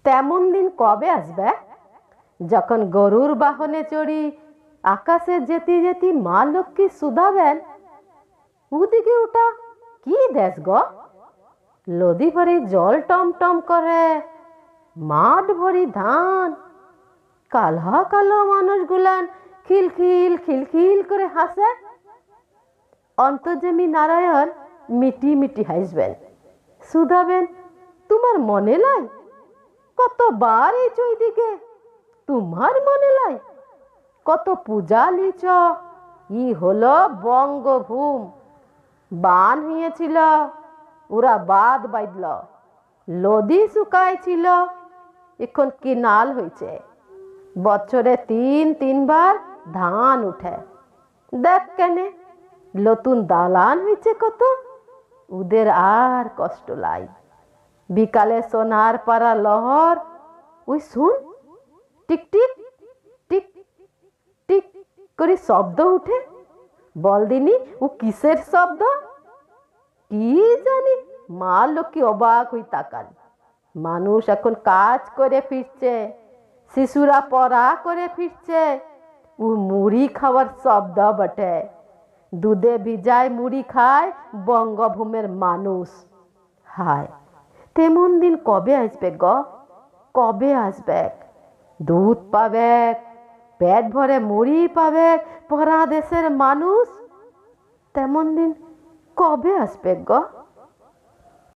তেমন দিন কবে আসবে যখন গরুর বাহনে চড়ি আকাশে যেতে যেতে মা লক্ষ্মী শুধাবেন, ওদিকে ওটা কি দেশ গো? নদী ভরি জল টমটম করে, মাঠ ভরি ধান, কালো কালো মানুষগুলান খিলখিল খিলখিল করে হাসে। অন্তর্যামী নারায়ণ মিটি মিটি হাসবেন, শুধাবেন, তোমার মনে লাই কতবার এই চৈদিকে? তোমার মনে লাই কত পূজা লিচ? ই হলো বঙ্গভূম, বান হয়েছিল, ওরা বাদ বাইদল, নদী শুকাইছিল, এখন কেনাল হয়েছে, বছরে তিনবার ধান উঠে। দেখ কেনে নতুন দালান হয়েছে কত, ওদের আর কষ্ট লাই। বিকালে সোনার পাড়া লহর, ওই শুন টিক টিক টিক টিক করে শব্দ উঠে। বল দিনি ও কিসের শব্দ? কি জানি। মা লক্ষ্মী অবাক হই তাকান। মানুষ এখন কাজ করে ফিরছে, শিশুরা পড়া করে ফিরছে, ও মুড়ি খাওয়ার শব্দ বটে। দুধে ভিজায় মুড়ি খায় বঙ্গভূমের মানুষ। হায়, তেমন দিন কবে আসবে গ? কবে আসবে? দুধ পাবে, পেট ভরে মুড়ি পাবে পরা দেশের মানুষ। তেমন দিন কবে আসবে গ?